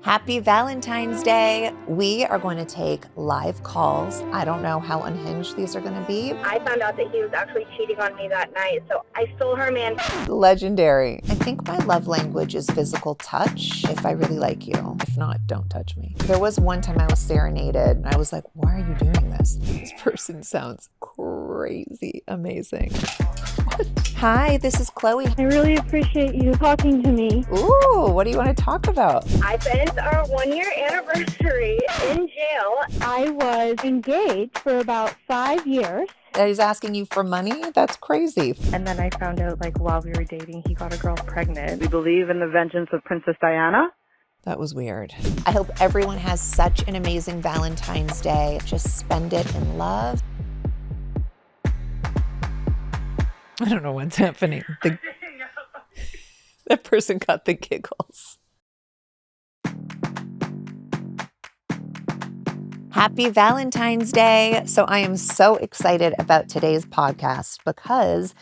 Happy Valentine's Day. We are going to take live calls. I don't know how unhinged these are going to be. I found out that he was actually cheating on me that night, so I stole her man. Legendary. I think my love language is physical touch if I really like you. If not, don't touch me. There was one time I was serenaded and I was like, why are you doing this? This person sounds crazy amazing. Hi, this is Khloé. I really appreciate you talking to me. Ooh, what do you want to talk about? I spent our 1-year anniversary in jail. I was engaged for about 5 years. He's asking you for money? That's crazy. And then I found out, while we were dating, he got a girl pregnant. We believe in the vengeance of Princess Diana. That was weird. I hope everyone has such an amazing Valentine's Day. Just spend it in love. I don't know what's happening. That person got the giggles. Happy Valentine's Day. So I am so excited about today's podcast because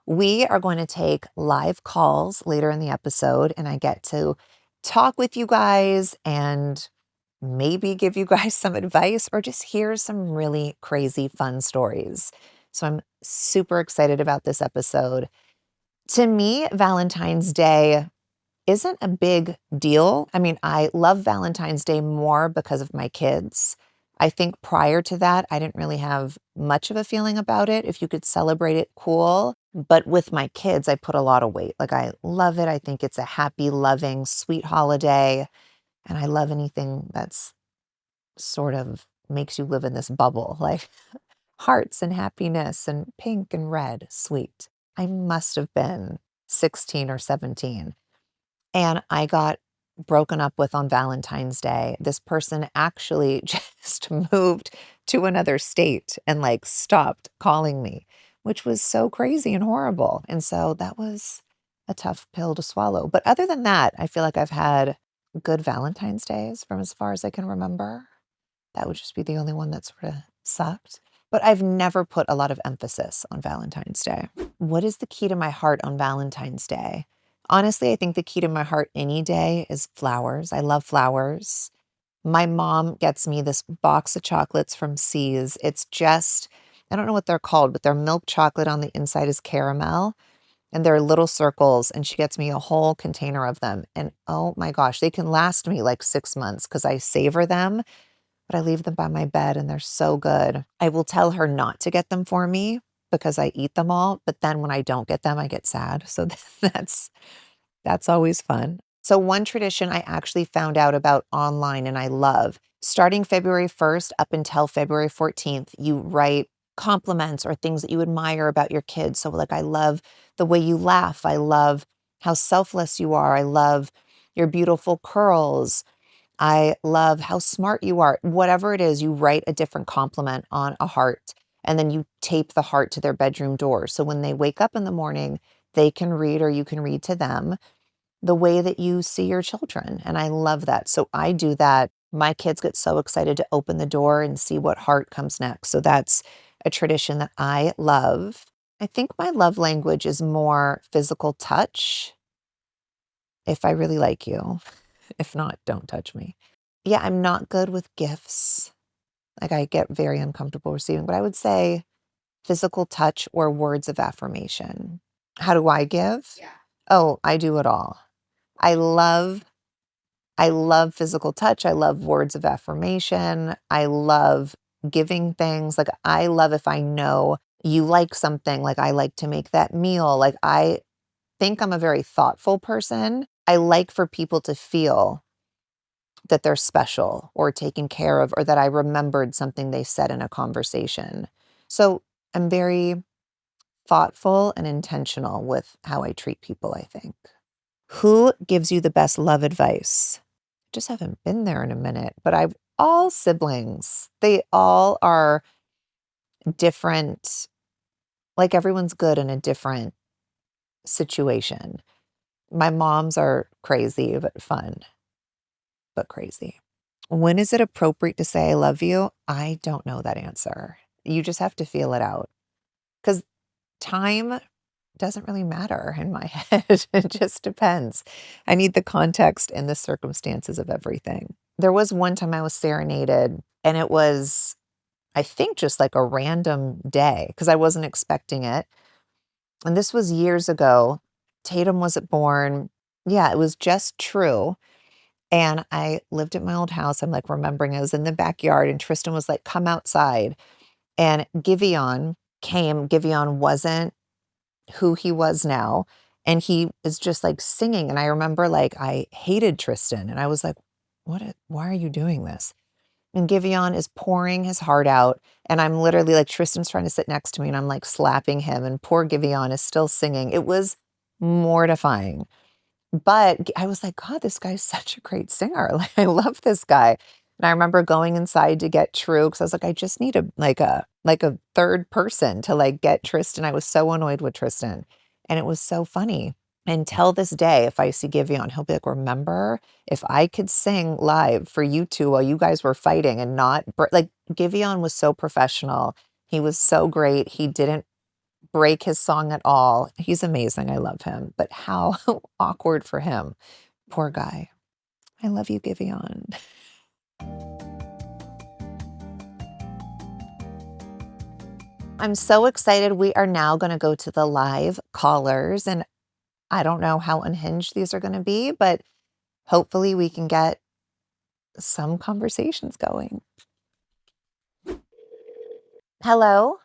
we are going to take live calls later in the episode and I get to talk with you guys and maybe give you guys some advice or just hear some really crazy fun stories. So I'm super excited about this episode. To me, Valentine's Day isn't a big deal. I mean, I love Valentine's Day more because of my kids. I think prior to that, I didn't really have much of a feeling about it. If you could celebrate it, cool. But with my kids, I put a lot of weight. I love it. I think it's a happy, loving, sweet holiday. And I love anything that's sort of makes you live in this bubble, like hearts and happiness and pink and red, sweet. I must have been 16 or 17. And I got broken up with on Valentine's Day. This person actually just moved to another state and stopped calling me, which was so crazy and horrible. And so that was a tough pill to swallow. But other than that, I feel like I've had good Valentine's Days from as far as I can remember. That would just be the only one that sort of sucked. But I've never put a lot of emphasis on Valentine's Day. What is the key to my heart on Valentine's Day? Honestly, I think the key to my heart any day is flowers. I love flowers. My mom gets me this box of chocolates from C's. It's just, I don't know what they're called, but they're milk chocolate on the inside is caramel. And they're little circles. And she gets me a whole container of them. And oh my gosh, they can last me 6 months because I savor them. But I leave them by my bed and they're so good. I will tell her not to get them for me because I eat them all. But then when I don't get them, I get sad. So that's always fun. So one tradition I actually found out about online and I love, starting February 1st up until February 14th, you write compliments or things that you admire about your kids. So I love the way you laugh. I love how selfless you are. I love your beautiful curls. I love how smart you are. Whatever it is, you write a different compliment on a heart and then you tape the heart to their bedroom door. So when they wake up in the morning, they can read or you can read to them the way that you see your children. And I love that. So I do that. My kids get so excited to open the door and see what heart comes next. So that's a tradition that I love. I think my love language is more physical touch if I really like you. If not, don't touch me. Yeah, I'm not good with gifts. I get very uncomfortable receiving, but I would say physical touch or words of affirmation. How do I give? Yeah. Oh, I do it all. I love physical touch. I love words of affirmation. I love giving things. I love if I know you like something, I like to make that meal. I think I'm a very thoughtful person. I like for people to feel that they're special or taken care of or that I remembered something they said in a conversation. So I'm very thoughtful and intentional with how I treat people, I think. Who gives you the best love advice? I just haven't been there in a minute, but all siblings, they all are different. Everyone's good in a different situation. My moms are crazy, but fun, but crazy. When is it appropriate to say I love you? I don't know that answer. You just have to feel it out. Because time doesn't really matter in my head. It just depends. I need the context and the circumstances of everything. There was one time I was serenaded, and it was, I think, just like a random day because I wasn't expecting it. And this was years ago. Tatum wasn't born. Yeah, it was just true. And I lived at my old house. I'm like remembering I was in the backyard, and Tristan was like, come outside. And Giveon came. Giveon wasn't who he was now. And he is just like singing. And I remember like I hated Tristan. And I was like, why are you doing this? And Giveon is pouring his heart out. And I'm literally like, Tristan's trying to sit next to me, and I'm like slapping him. And poor Giveon is still singing. It was mortifying. But I was like, God, this guy's such a great singer. Like, I love this guy. And I remember going inside to get True because I was like, I just need a third person to like get Tristan. I was so annoyed with Tristan. And it was so funny. Until this day, if I see Giveon, he'll be like, remember, if I could sing live for you two while you guys were fighting and not like Giveon was so professional. He was so great. He didn't break his song at all. He's amazing. I love him. But how awkward for him. Poor guy. I love you, Giveon. I'm so excited. We are now going to go to the live callers, and I don't know how unhinged these are going to be, but hopefully we can get some conversations going. Hello?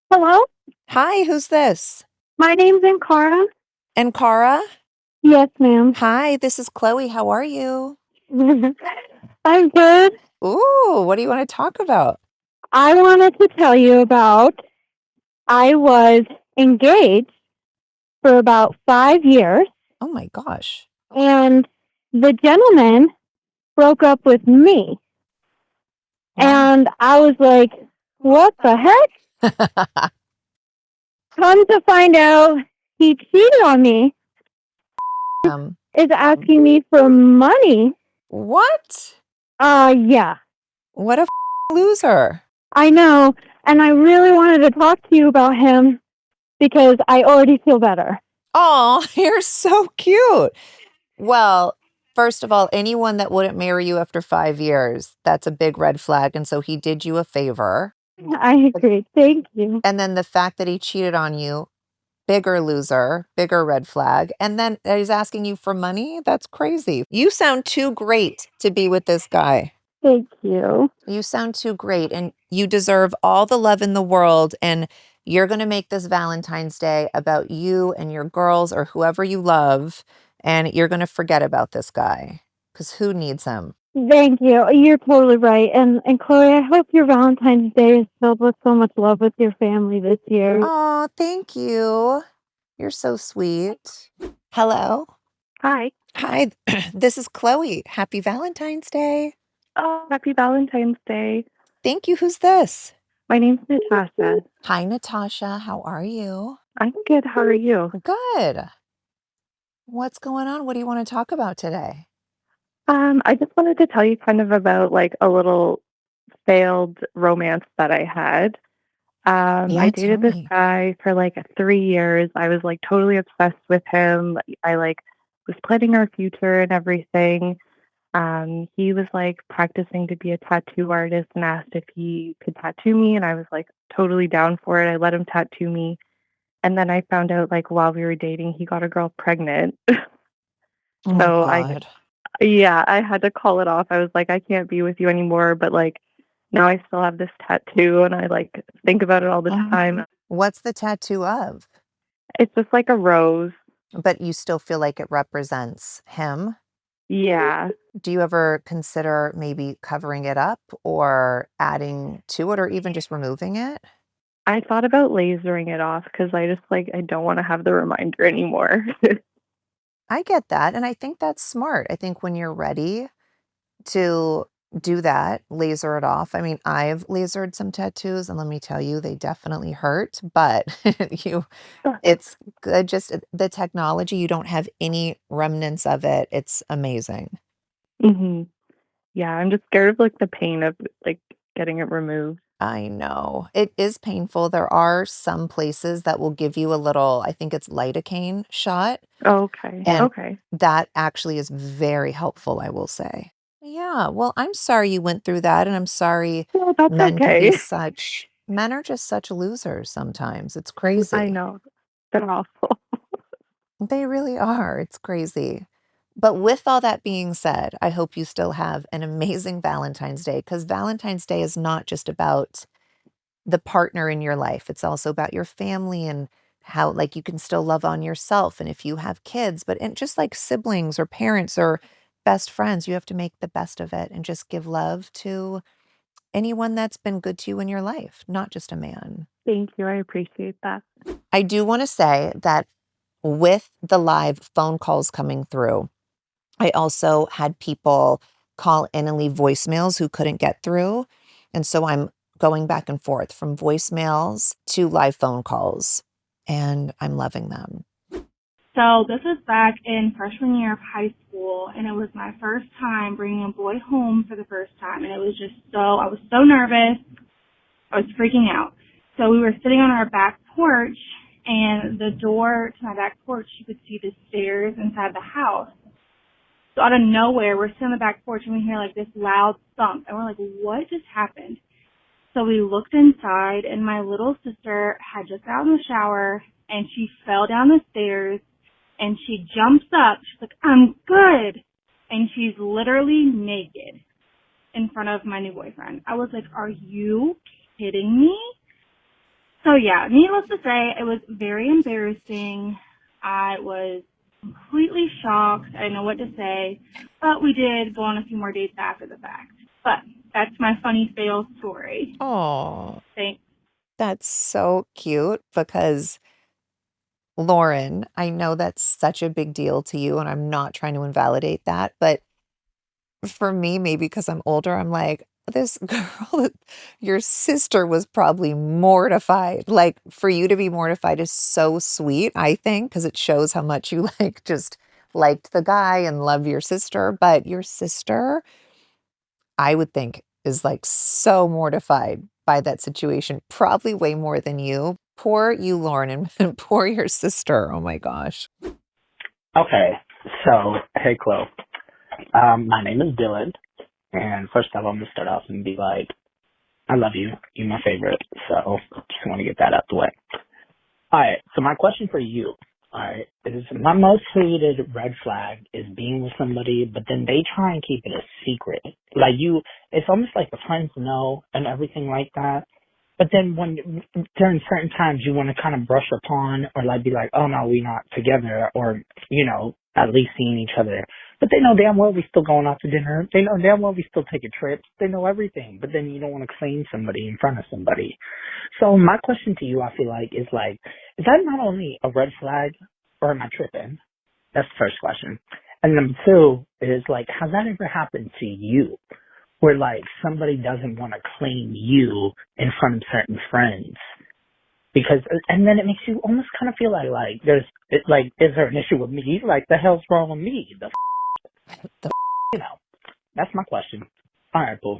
Hello? Hi, who's this? My name's Ankara. Ankara? Yes, ma'am. Hi, this is Khloe. How are you? I'm good. Ooh, what do you want to talk about? I wanted to tell you about I was engaged for about 5 years, Oh my gosh. and the gentleman broke up with me. Wow. And I was like, what the heck? Come to find out, he cheated on me, is asking me for money. What? Yeah, What a loser. I know. And I really wanted to talk to you about him because I already feel better. Oh, you're so cute. Well, first of all, anyone that wouldn't marry you after 5 years, that's a big red flag. And so he did you a favor. I agree. Thank you. And then the fact that he cheated on you, bigger loser, bigger red flag. And then he's asking you for money. That's crazy. You sound too great to be with this guy. Thank you. You sound too great, and you deserve all the love in the world. And you're going to make this Valentine's Day about you and your girls or whoever you love. And you're going to forget about this guy because who needs him? Thank you. You're totally right. And Khloe, I hope your Valentine's Day is filled with so much love with your family this year. Oh, thank you. You're so sweet. Hello. Hi. Hi, this is Khloe. Happy Valentine's Day. Oh, happy Valentine's Day. Thank you. Who's this? My name's Natasha. Hi, Natasha. How are you? I'm good. How are you? Good. What's going on? What do you want to talk about today? I just wanted to tell you kind of about like a little failed romance that I had. I dated tell this me. guy for like 3 years. I was like totally obsessed with him. I like was planning our future and everything. He was like practicing to be a tattoo artist and asked if he could tattoo me, and I was like totally down for it. I let him tattoo me. And then I found out like while we were dating, he got a girl pregnant. Oh, So God. yeah, I had to call it off. I was like, I can't be with you anymore. But like now I still have this tattoo and I like think about it all the time. What's the tattoo of? It's just like a rose. But you still feel like it represents him? Yeah. Do you ever consider maybe covering it up or adding to it or even just removing it? I thought about lasering it off because I just like I don't want to have the reminder anymore. I get that. And I think that's smart. I think when you're ready to do that, laser it off. I mean, I've lasered some tattoos, and let me tell you, they definitely hurt, but it's good. Just the technology, you don't have any remnants of it. It's amazing. hmm Yeah, I'm just scared of like the pain of like getting it removed. I know. It is painful. There are some places that will give you a little, I think it's lidocaine shot, Okay. and Okay. that actually is very helpful, I will say. Yeah, well, I'm sorry you went through that, and I'm sorry Well, that's okay. men are just such losers sometimes. It's I crazy. know. They're awful. They really are. It's crazy. But with all that being said, I hope you still have an amazing Valentine's Day, because Valentine's Day is not just about the partner in your life. It's also about your family and how, like, you can still love on yourself. And if you have kids, but and just like siblings or parents or best friends, you have to make the best of it and just give love to anyone that's been good to you in your life, not just a man. Thank you. I appreciate that. I do want to say that with the live phone calls coming through, I also had people call in and leave voicemails who couldn't get through. And so I'm going back and forth from voicemails to live phone calls, and I'm loving them. So this was back in freshman year of high school, and it was my first time bringing a boy home for the first time, and it was just I was so nervous. I was freaking out. So we were sitting on our back porch, and the door to my back porch, you could see the stairs inside the house. So out of nowhere, we're sitting on the back porch, and we hear like this loud thump, and we're like, what just happened? So we looked inside, and my little sister had just got in the shower, and she fell down the stairs, and she jumps up. She's like, I'm good. And she's literally naked in front of my new boyfriend. I was like, are you kidding me? So yeah, needless to say, it was very embarrassing. I was completely shocked. I didn't know what to say, but we did go on a few more dates after the fact. But that's my funny fail story. Oh, Thanks. that's so cute because Lauren, I know that's such a big deal to you, and I'm not trying to invalidate that, but for me, maybe because I'm older, I'm like, this girl, your sister was probably mortified. Like, for you to be mortified is so sweet, I think, because it shows how much you like just liked the guy and love your sister. But your sister, I would think, is like so mortified by that situation, probably way more than you. Poor you, Lauren, and poor your sister. Oh my gosh. Okay, so hey, Khloe. My name is Dylan, and first off, I'm gonna start off and be like, I love you. You're my favorite. So just want to get that out the way. All right. So my question for you, all right, is my most hated red flag is being with somebody, but then they try and keep it a secret. Like it's almost like the friends know and everything like that. But then when during certain times you want to kind of brush upon or like be like, oh no, we're not together, or at least seeing each other. But they know damn well we still going out to dinner. They know damn well we still taking trips. They know everything. But then you don't want to claim somebody in front of somebody. So my question to you, I feel like, is that not only a red flag, or am I tripping? That's the first question. And number two is like, has that ever happened to you? Where like somebody doesn't want to claim you in front of certain friends, because and then it makes you almost kind of feel like is there an issue with me? Like the hell's wrong with me? The that's my question. All right, boo.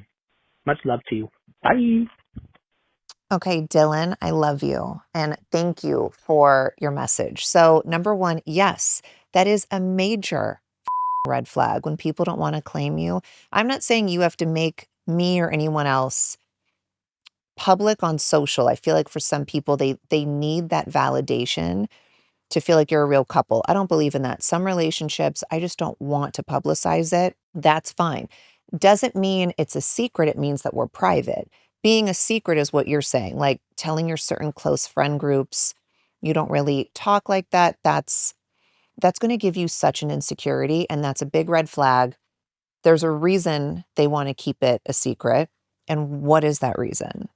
Much love to you. Bye. Okay, Dylan, I love you and thank you for your message. So, number one, yes, that is a major red flag when people don't want to claim you. I'm not saying you have to make me or anyone else public on social. I feel like for some people, they need that validation to feel like you're a real couple. I don't believe in that. Some relationships, I just don't want to publicize it. That's fine. Doesn't mean it's a secret. It means that we're private. Being a secret is what you're saying, like telling your certain close friend groups you don't really talk like that. That's going to give you such an insecurity, and that's a big red flag. There's a reason they want to keep it a secret. And what is that reason?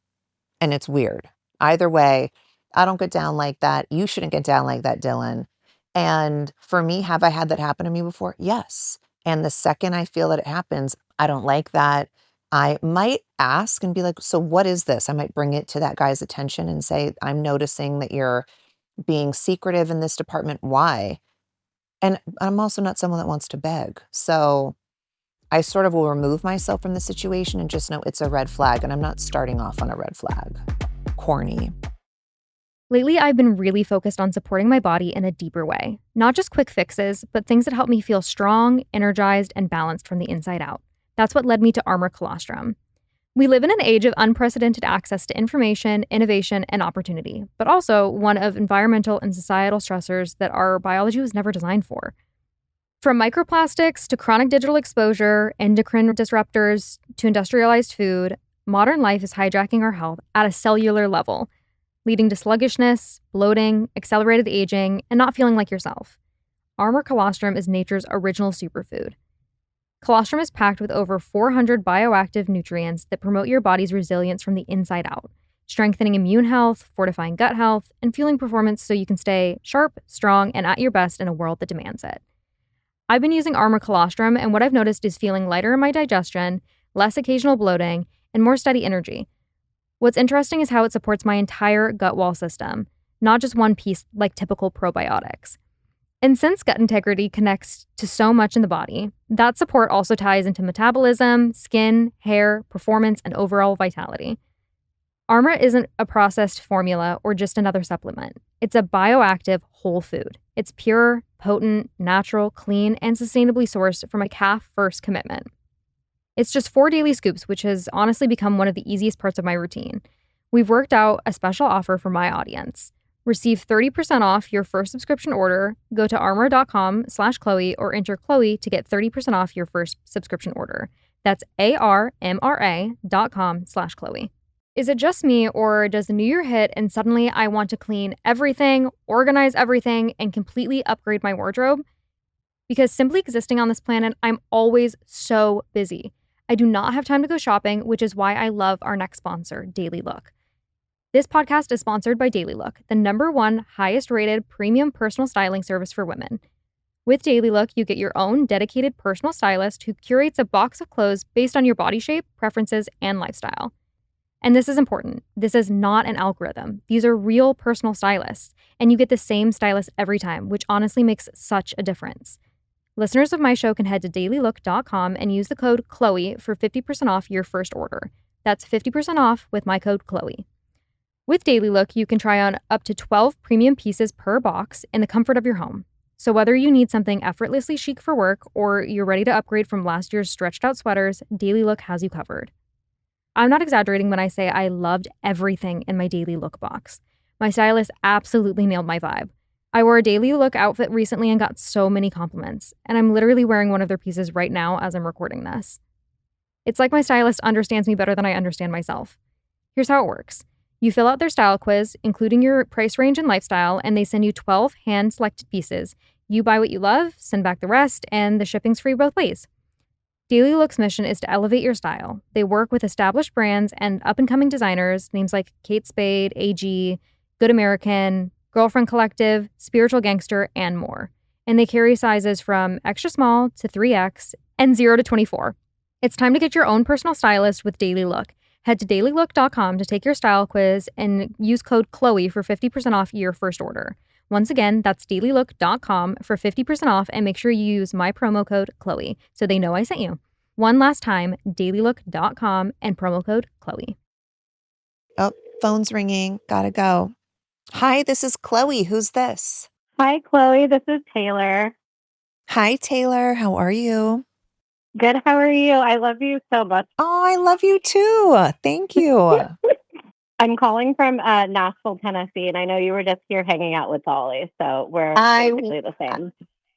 And it's weird. Either way, I don't get down like that. You shouldn't get down like that, Dylan. And for me, have I had that happen to me before? Yes. And the second I feel that it happens, I don't like that. I might ask and be like, so what is this? I might bring it to that guy's attention and say, I'm noticing that you're being secretive in this department. Why? And I'm also not someone that wants to beg. So I sort of will remove myself from the situation and just know it's a red flag, and I'm not starting off on a red flag. Corny. Lately, I've been really focused on supporting my body in a deeper way. Not just quick fixes, but things that help me feel strong, energized, and balanced from the inside out. That's what led me to Armor Colostrum. We live in an age of unprecedented access to information, innovation, and opportunity, but also one of environmental and societal stressors that our biology was never designed for. From microplastics to chronic digital exposure, endocrine disruptors to industrialized food, modern life is hijacking our health at a cellular level, leading to sluggishness, bloating, accelerated aging, and not feeling like yourself. Armor Colostrum is nature's original superfood. Colostrum is packed with over 400 bioactive nutrients that promote your body's resilience from the inside out, strengthening immune health, fortifying gut health, and fueling performance so you can stay sharp, strong, and at your best in a world that demands it. I've been using Armor Colostrum, and what I've noticed is feeling lighter in my digestion, less occasional bloating, and more steady energy. What's interesting is how it supports my entire gut wall system, not just one piece like typical probiotics. And since gut integrity connects to so much in the body, that support also ties into metabolism, skin, hair, performance, and overall vitality. Armor isn't a processed formula or just another supplement. It's a bioactive whole food. It's pure, potent, natural, clean, and sustainably sourced from a calf-first commitment. It's just 4 daily scoops, which has honestly become one of the easiest parts of my routine. We've worked out a special offer for my audience. Receive 30% off your first subscription order. Go to armor.com/Khloe or enter Khloe to get 30% off your first subscription order. That's armra.com/Khloe. Is it just me, or does the new year hit and suddenly I want to clean everything, organize everything, and completely upgrade my wardrobe? Because simply existing on this planet, I'm always so busy. I do not have time to go shopping, which is why I love our next sponsor, Daily Look. This podcast is sponsored by Daily Look, the #1 highest rated premium personal styling service for women. With Daily Look, you get your own dedicated personal stylist who curates a box of clothes based on your body shape, preferences, and lifestyle. And this is important. This is not an algorithm. These are real personal stylists, and you get the same stylist every time, which honestly makes such a difference. Listeners of my show can head to dailylook.com and use the code Khloe for 50% off your first order. That's 50% off with my code Khloe. With Daily Look, you can try on up to 12 premium pieces per box in the comfort of your home. So whether you need something effortlessly chic for work or you're ready to upgrade from last year's stretched out sweaters, Daily Look has you covered. I'm not exaggerating when I say I loved everything in my Daily Look box. My stylist absolutely nailed my vibe. I wore a Daily Look outfit recently and got so many compliments, and I'm literally wearing one of their pieces right now as I'm recording this. It's like my stylist understands me better than I understand myself. Here's how it works. You fill out their style quiz, including your price range and lifestyle, and they send you 12 hand-selected pieces. You buy what you love, send back the rest, and the shipping's free both ways. Daily Look's mission is to elevate your style. They work with established brands and up-and-coming designers, names like Kate Spade, AG, Good American, Girlfriend Collective, Spiritual Gangster, and more. And they carry sizes from extra small to 3X and 0 to 24. It's time to get your own personal stylist with Daily Look. Head to dailylook.com to take your style quiz and use code Khloe for 50% off your first order. Once again, that's dailylook.com for 50% off, and make sure you use my promo code Khloe so they know I sent you. One last time, dailylook.com and promo code Khloe. Oh, phone's ringing. Gotta go. Hi, this is Khloe. Who's this? Hi, Khloe. This is Taylor. Hi, Taylor. How are you? Good. How are you? I love you so much. Oh, I love you too. Thank you. I'm calling from Nashville, Tennessee, and I know you were just here hanging out with Dolly, so we're basically the same.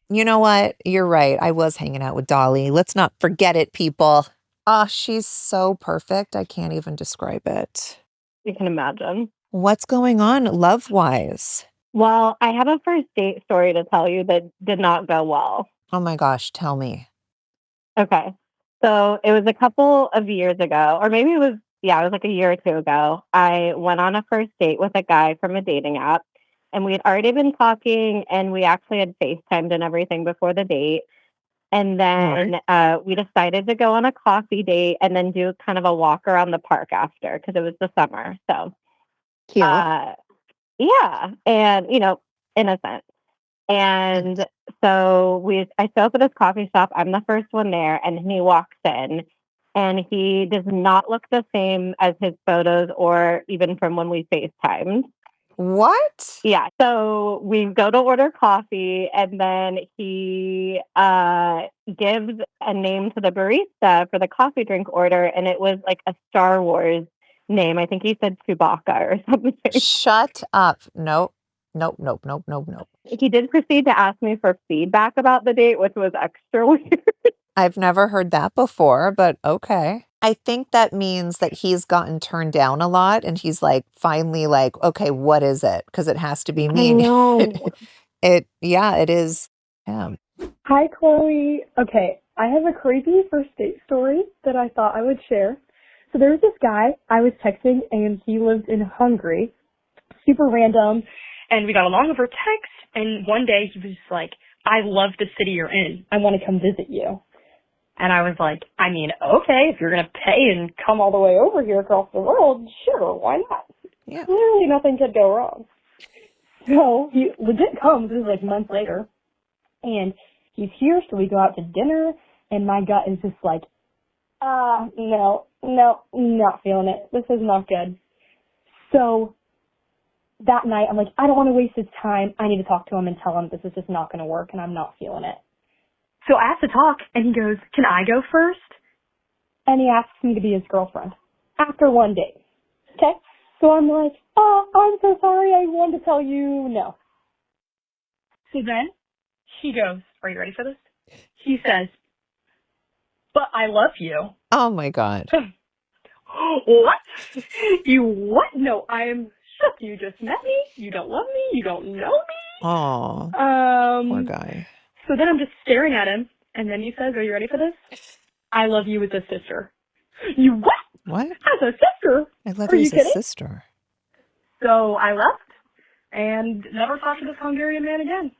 You know what? You're right. I was hanging out with Dolly. Let's not forget it, people. Oh, she's so perfect. I can't even describe it. You can imagine. What's going on love-wise? Well, I have a first date story to tell you that did not go well. Oh my gosh, tell me. Okay. So it was a couple of years ago, or maybe it was like a year or two ago. I went on a first date with a guy from a dating app, and we had already been talking, and we actually had FaceTimed and everything before the date. And then we decided to go on a coffee date and then do kind of a walk around the park after because it was the summer. So Cute. yeah. And, innocent. And so I show up at this coffee shop. I'm the first one there, and he walks in, and he does not look the same as his photos or even from when we FaceTimed. What? Yeah. So we go to order coffee, and then he gives a name to the barista for the coffee drink order, and it was like a Star Wars name. I think he said Chewbacca or something. Shut up. Nope. Nope, nope, nope, nope, nope. He did proceed to ask me for feedback about the date, which was extra weird. I've never heard that before, but okay. I think that means that he's gotten turned down a lot and he's like finally like, okay, what is it? Because it has to be me. I know. Yeah, it is him. Hi, Khloe. Okay, I have a crazy first date story that I thought I would share. So there was this guy I was texting, and he lived in Hungary. Super random. And we got along over text, and one day he was just like, I love the city you're in. I want to come visit you. And I was like, I mean, okay, if you're going to pay and come all the way over here across the world, sure, why not? Yeah. Clearly nothing could go wrong. So he legit comes, this is like months later, and he's here, so we go out to dinner, and my gut is just like, no, not feeling it. This is not good. So that night, I'm like, I don't want to waste his time. I need to talk to him and tell him this is just not going to work, and I'm not feeling it. So I asked to talk, and he goes, can I go first? And he asks me to be his girlfriend after one date. Okay? So I'm like, oh, I'm so sorry. I wanted to tell you no. So then he goes, are you ready for this? He says, but I love you. Oh my God. What? You what? No, I am shook. You just met me. You don't love me. You don't know me. Oh, poor guy. So then I'm just staring at him, and then he says, are you ready for this? I love you as a sister. You what? What? As a sister? I love Are you you as a kidding? sister. So I left and never talked to this Hungarian man again.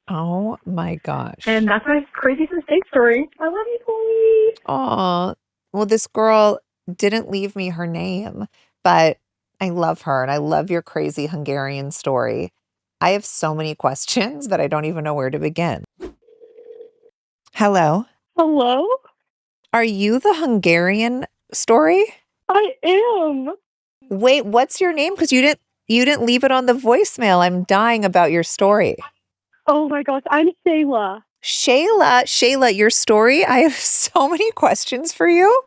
Oh my gosh. And that's my crazy first date story. I love you, Khloe. Oh, well, this girl didn't leave me her name, but I love her and I love your crazy Hungarian story. I have so many questions that I don't even know where to begin. Hello. Hello? Are you the Hungarian story? I am. Wait, what's your name? Because you didn't leave it on the voicemail. I'm dying about your story. Oh my gosh, I'm Shayla. Shayla, your story? I have so many questions for you.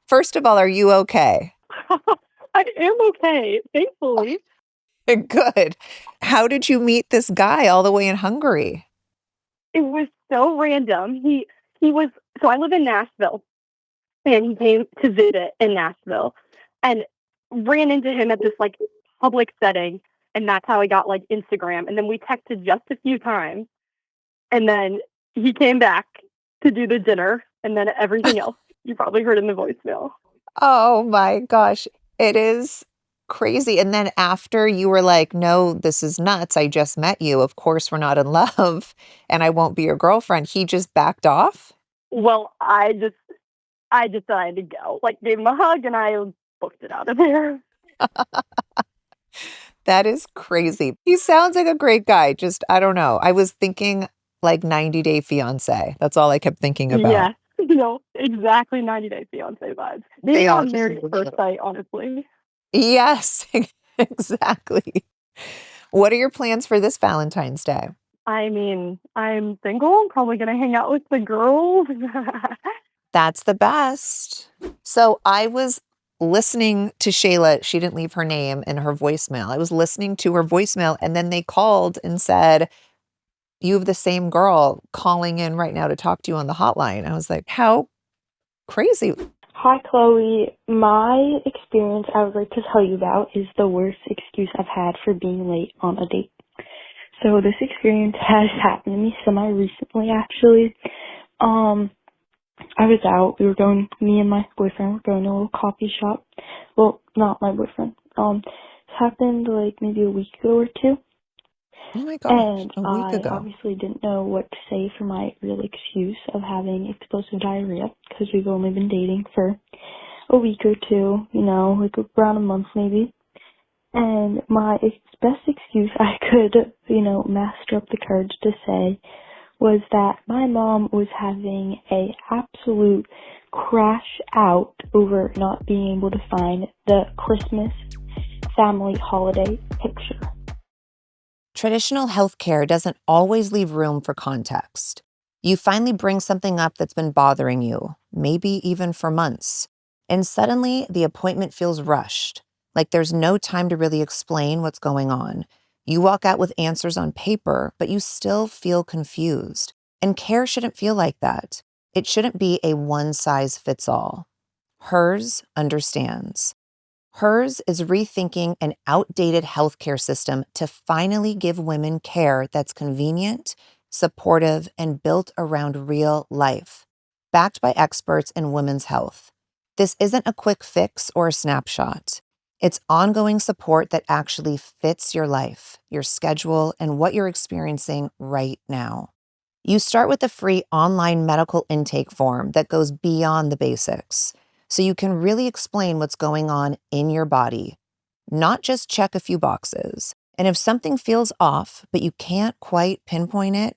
First of all, are you okay? I am okay, thankfully. Good. How did you meet this guy all the way in Hungary? It was so random. He was, so I live in Nashville, and he came to visit in Nashville and ran into him at this like public setting, and that's how I got like Instagram. And then we texted just a few times, and then he came back to do the dinner, and then everything else you probably heard in the voicemail. Oh my gosh. It is crazy. And then after you were like, no, this is nuts. I just met you. Of course, we're not in love and I won't be your girlfriend. He just backed off? Well, I decided to go. Like, gave him a hug, and I booked it out of there. That is crazy. He sounds like a great guy. Just, I don't know. I was thinking like 90 Day Fiance. That's all I kept thinking about. Yeah, no, exactly 90 Day Fiance vibes. They are married at first sight, honestly. Yes, exactly. What are your plans for this Valentine's Day? I mean, I'm single. I'm probably going to hang out with the girls. That's the best. So I was listening to Shayla. She didn't leave her name in her voicemail. I was listening to her voicemail and then they called and said, you have the same girl calling in right now to talk to you on the hotline. I was like, how crazy. Hi, Khloe. My experience I would like to tell you about is the worst excuse I've had for being late on a date. So this experience has happened to me semi-recently, actually. I was out. Me and my boyfriend were going to a little coffee shop. Well, not my boyfriend. It happened like maybe a week ago or two. Oh my gosh, And a week ago. I obviously didn't know what to say for my real excuse of having explosive diarrhea because we've only been dating for a week or two, like around a month maybe. And my best excuse I could, master up the courage to say was that my mom was having a absolute crash out over not being able to find the Christmas family holiday picture. Traditional healthcare doesn't always leave room for context. You finally bring something up that's been bothering you, maybe even for months, and suddenly the appointment feels rushed, like there's no time to really explain what's going on. You walk out with answers on paper, but you still feel confused. And care shouldn't feel like that. It shouldn't be a one-size-fits-all. Hers understands. Hers is rethinking an outdated healthcare system to finally give women care that's convenient, supportive, and built around real life, backed by experts in women's health. This isn't a quick fix or a snapshot. It's ongoing support that actually fits your life, your schedule, and what you're experiencing right now. You start with a free online medical intake form that goes beyond the basics, so you can really explain what's going on in your body, not just check a few boxes. And if something feels off, but you can't quite pinpoint it,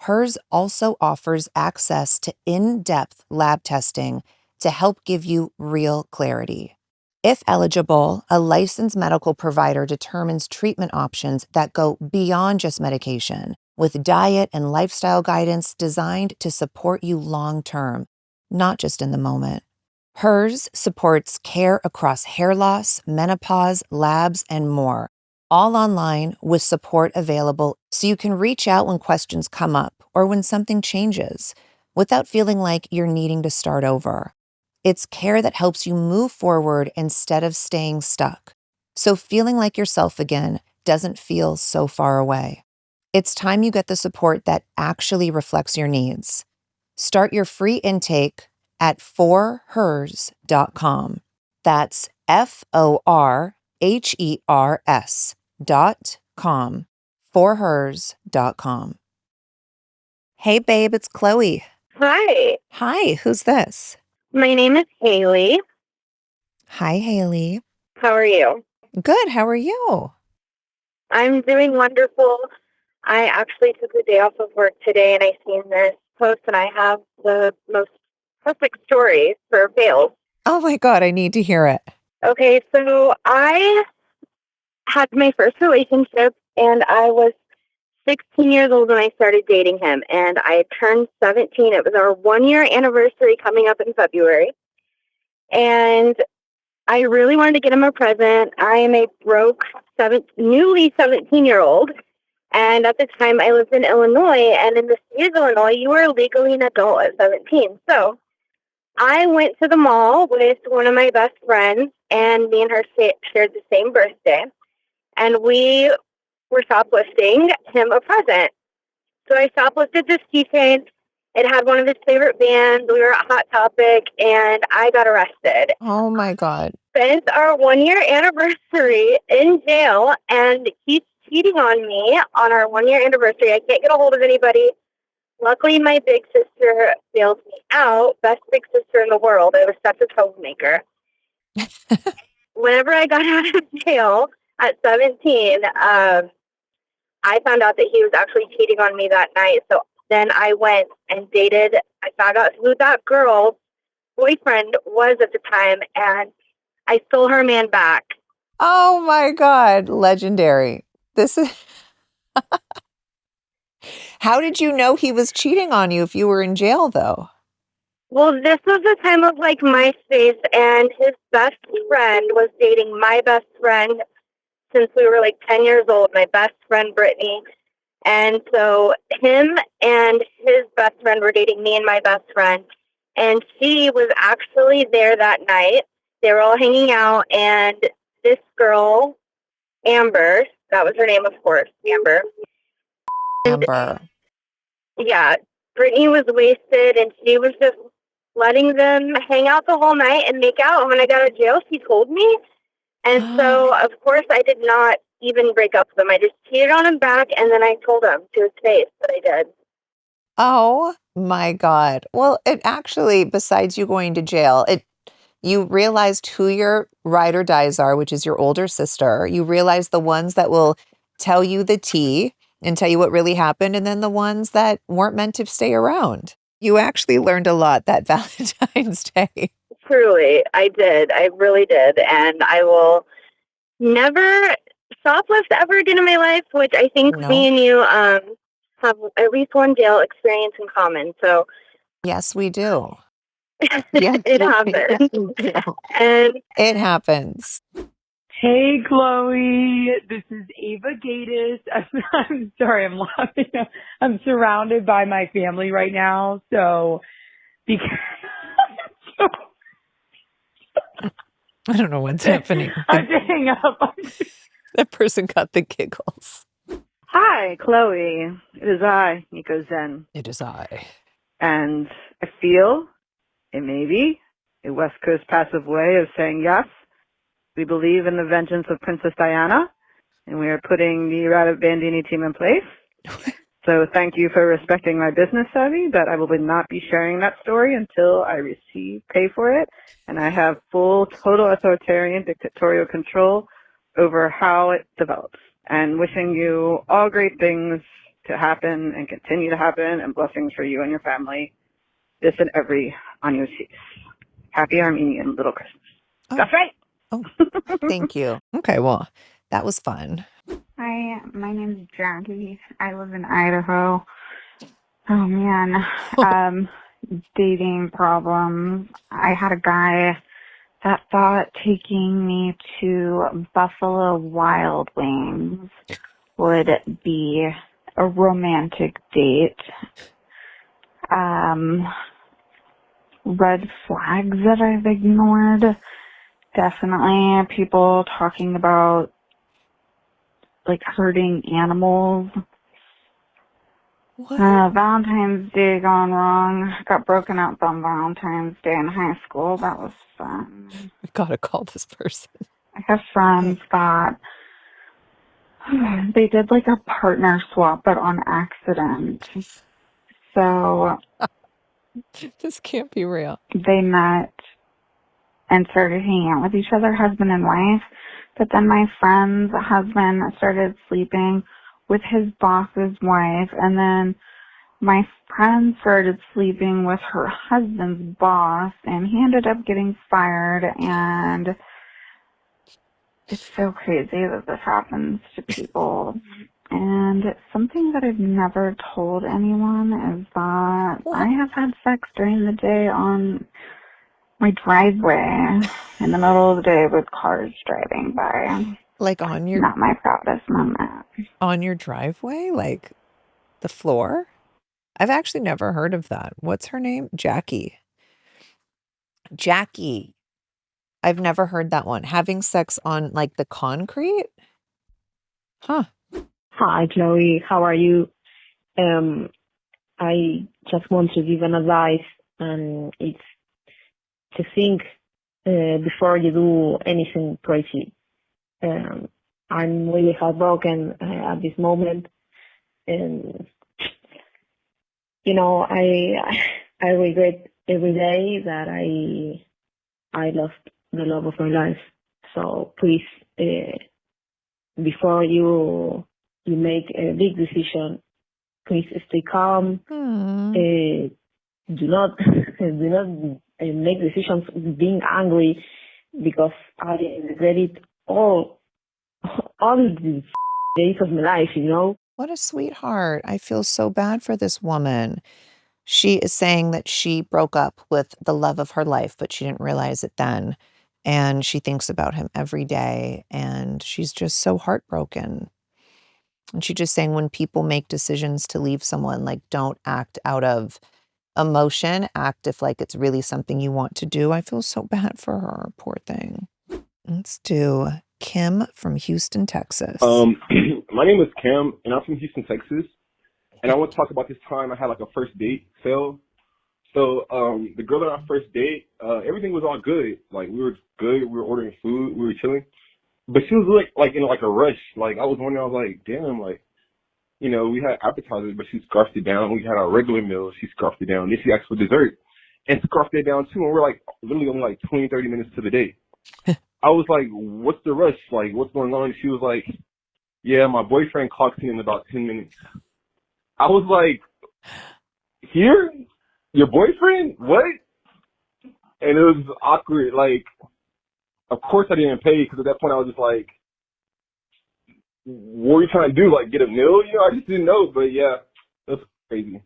hers also offers access to in-depth lab testing to help give you real clarity. If eligible, a licensed medical provider determines treatment options that go beyond just medication, with diet and lifestyle guidance designed to support you long-term, not just in the moment. Hers supports care across hair loss, menopause, labs, and more, all online with support available so you can reach out when questions come up or when something changes without feeling like you're needing to start over. It's care that helps you move forward instead of staying stuck. So feeling like yourself again doesn't feel so far away. It's time you get the support that actually reflects your needs. Start your free intake at forhers.com. That's FORHERS.com. Forhers.com. Hey, babe, it's Khloé. Hi, Hi, who's this? my name is Haley. Hi, Haley. How are you? Good, how are you? I'm doing wonderful. I actually took the day off of work today and I seen this post and I have the most perfect story for fails. Oh my God, I need to hear it. Okay, so I had my first relationship and I was 16 years old when I started dating him and I turned 17. It was our 1 year anniversary coming up in February. And I really wanted to get him a present. I am a broke newly 17-year-old. And at the time, I lived in Illinois. And in the state of Illinois, you were legally an adult at 17. So I went to the mall with one of my best friends, and me and her shared the same birthday. And we were shoplifting him a present. So I shoplifted this keychain. It had one of his favorite bands. We were at Hot Topic, and I got arrested. Oh my God. Spent our 1 year anniversary in jail, and he's cheating on me on our 1 year anniversary. I can't get a hold of anybody. Luckily, my big sister bailed me out. Best big sister in the world. I was such a troublemaker. Whenever I got out of jail at 17, I found out that he was actually cheating on me that night. So then I went and dated. I found out who that girl's boyfriend was at the time, and I stole her man back. Oh my God, legendary. This is... How did you know he was cheating on you if you were in jail, though? Well, this was the time of like MySpace, and his best friend was dating my best friend since we were like 10 years old, my best friend, Brittany. And so him and his best friend were dating me and my best friend. And she was actually there that night. They were all hanging out, and this girl, Amber, that was her name, of course, Amber. Amber. Yeah, Brittany was wasted, and she was just letting them hang out the whole night and make out. And when I got out of jail, she told me. And so, of course, I did not even break up with him. I just cheated on him back, and then I told him to his face that I did. Oh my God. Well, it actually, besides you going to jail, it You realized who your ride or dies are, which is your older sister. You realized the ones that will tell you the tea and tell you what really happened, and then the ones that weren't meant to stay around. You actually learned a lot that Valentine's Day. Truly, I did. I really did. And I will never shoplift ever again in my life, which I think me and you have at least one Dale experience in common. So yes, we do. Yes, it happens. And it happens. Hey, Khloe. This is Ava Gatis. I'm sorry, I'm laughing. I'm surrounded by my family right now, so because I don't know what's happening. I have to hang up. That person got the giggles. Hi, Khloe. It is I, Nico Zen. It is I. And I feel it may be a West Coast passive way of saying yes. We believe in the vengeance of Princess Diana, and we are putting the Rabbit Bandini team in place. So thank you for respecting my business savvy, but I will not be sharing that story until I pay for it, and I have full, total authoritarian dictatorial control over how it develops. And wishing you all great things to happen and continue to happen, and blessings for you and your family, this and every on your seats. Happy Armenian Little Christmas. Oh. That's right. Oh, thank you. Okay, well, that was fun. Hi, my name is Jackie. I live in Idaho. Oh man, dating problems. I had a guy that thought taking me to Buffalo Wild Wings would be a romantic date. Red flags that I've ignored. Definitely people talking about like hurting animals. Valentine's Day gone wrong. Got broken up on Valentine's Day in high school. That was fun. I gotta call this person. I have friends that they did like a partner swap, but on accident. So this can't be real. They met and started hanging out with each other, husband and wife. But then my friend's husband started sleeping with his boss's wife, and then my friend started sleeping with her husband's boss, and he ended up getting fired. And it's so crazy that this happens to people. And something that I've never told anyone is that I have had sex during the day on my driveway in the middle of the day with cars driving by. Like on your... Not my proudest moment. On your driveway? Like the floor? I've actually never heard of that. What's her name? Jackie. Jackie. I've never heard that one. Having sex on like the concrete? Huh. Hi, Khloe. How are you? I just want to give an advice, and it's to think before you do anything crazy. I'm really heartbroken at this moment, and you know, I regret every day that I lost the love of my life. So please, before you make a big decision, please stay calm. Do not make decisions being angry, because I regret it all the days of my life, you know. What a sweetheart. I feel so bad for this woman. She is saying that she broke up with the love of her life, but she didn't realize it then. And she thinks about him every day, and she's just so heartbroken. And she's just saying when people make decisions to leave someone, like, don't act out of emotion, act if like it's really something you want to do. I feel so bad for her, poor thing. Let's do Kim from Houston, Texas. My name is Kim, and I'm from Houston, Texas. And I want to talk about this time I had like a first date fail. So the girl on our first date, everything was all good. Like we were good, we were ordering food, we were chilling. But she was like in like a rush. Like I was wondering, I was like, damn, like, you know, we had appetizers, but she scarfed it down. We had our regular meal, she scarfed it down. Then she asked for dessert. and scarfed it down too. And we're like literally only like 20, 30 minutes to the date. I was like, what's the rush? Like, what's going on? And she was like, yeah, my boyfriend clocks in about 10 minutes. I was like, here? Your boyfriend? What? And it was awkward. Like, of course I didn't pay because at that point I was just like, what are you trying to do? Like, get a meal? You know, I just didn't know. But yeah, that's crazy.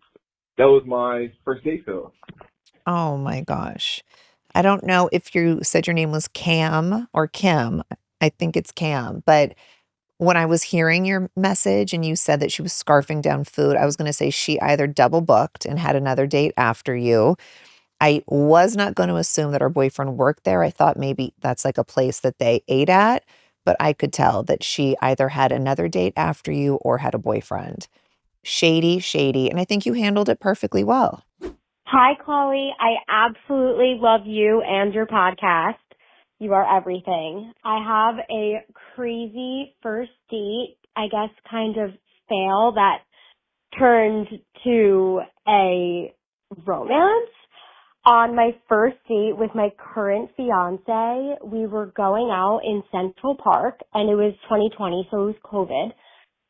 That was my first date fail. Oh my gosh. I don't know if you said your name was Cam or Kim. I think it's Cam. But when I was hearing your message and you said that she was scarfing down food, I was going to say she either double booked and had another date after you. I was not going to assume that her boyfriend worked there. I thought maybe that's like a place that they ate at, but I could tell that she either had another date after you or had a boyfriend. Shady, shady. And I think you handled it perfectly well. Hi, Khloé. I absolutely love you and your podcast. You are everything. I have a crazy first date, I guess, kind of fail that turned to a romance. On my first date with my current fiance, we were going out in Central Park, and it was 2020, so it was COVID.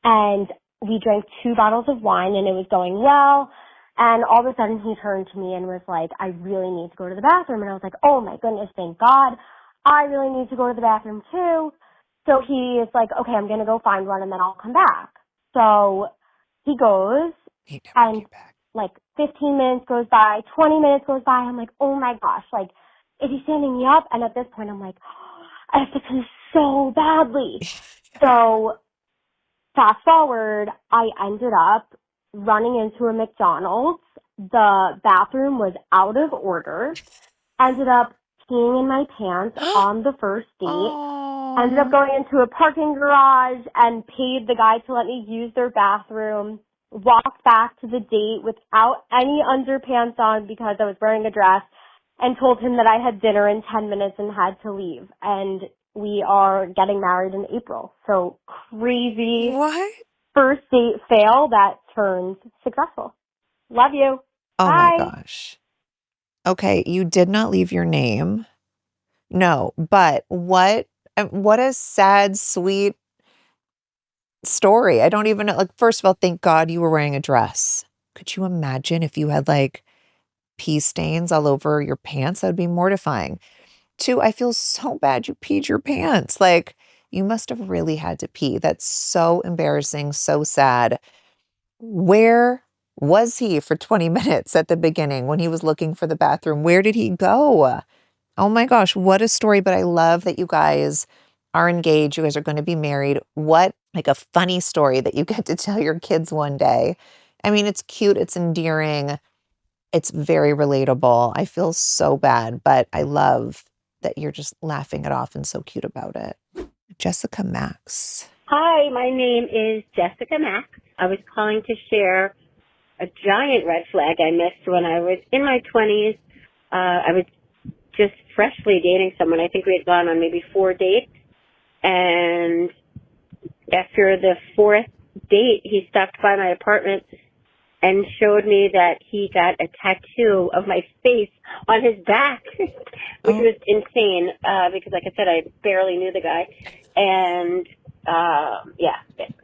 And we drank 2 bottles of wine, and it was going well. And all of a sudden, he turned to me and was like, I really need to go to the bathroom. And I was like, oh, my goodness, thank God. I really need to go to the bathroom, too. So he is like, okay, I'm going to go find one, and then I'll come back. So he goes, and like 15 minutes goes by, 20 minutes goes by. I'm like, oh, my gosh, like, is he standing me up? And at this point, I'm like, oh, I have to pee so badly. So fast forward, I ended up running into a McDonald's. The bathroom was out of order. Ended up peeing in my pants on the first date. Ended up going into a parking garage and paid the guy to let me use their bathroom. Walked back to the date without any underpants on because I was wearing a dress, and told him that I had dinner in 10 minutes and had to leave. And we are getting married in April. So crazy. What? First date fail that turned successful. Love you. Oh Bye. my gosh. Okay, you did not leave your name. No, but what a sad, sweet story. I don't even know. Like, first of all, thank God you were wearing a dress. Could you imagine if you had like pee stains all over your pants? That would be mortifying. 2, I feel so bad you peed your pants. Like, you must have really had to pee. That's so embarrassing, so sad. Where was he for 20 minutes at the beginning when he was looking for the bathroom? Where did he go? Oh my gosh, what a story. But I love that you guys are engaged. You guys are going to be married. What like a funny story that you get to tell your kids one day. I mean, it's cute. It's endearing. It's very relatable. I feel so bad, but I love that you're just laughing it off and so cute about it. Jessica Max. Hi, my name is Jessica Max. I was calling to share a giant red flag I missed when I was in my 20s. I was just freshly dating someone. I think we had gone on maybe 4 dates. And after the 4th date, he stopped by my apartment and showed me that he got a tattoo of my face on his back, which was insane because, like I said, I barely knew the guy. And,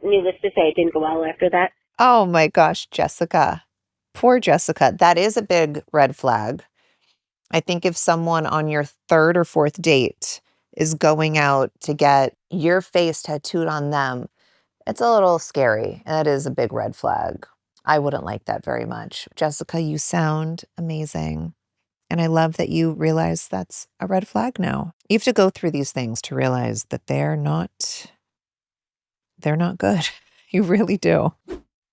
needless to say, it didn't go well after that. Oh my gosh, Jessica. Poor Jessica. That is a big red flag. I think if someone on your 3rd or 4th date is going out to get your face tattooed on them, it's a little scary. And that is a big red flag. I wouldn't like that very much. Jessica, you sound amazing. And I love that you realize that's a red flag now. You have to go through these things to realize that they're not good. You really do.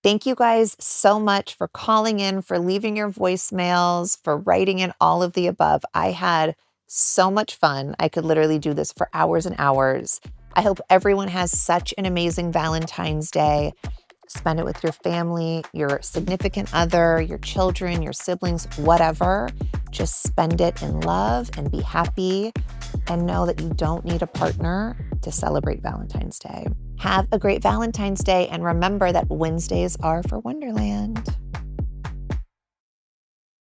Thank you guys so much for calling in, for leaving your voicemails, for writing in all of the above. I had so much fun. I could literally do this for hours and hours. I hope everyone has such an amazing Valentine's Day. Spend it with your family, your significant other, your children, your siblings, whatever. Just spend it in love and be happy and know that you don't need a partner to celebrate Valentine's Day. Have a great Valentine's Day and remember that Wednesdays are for Wonderland.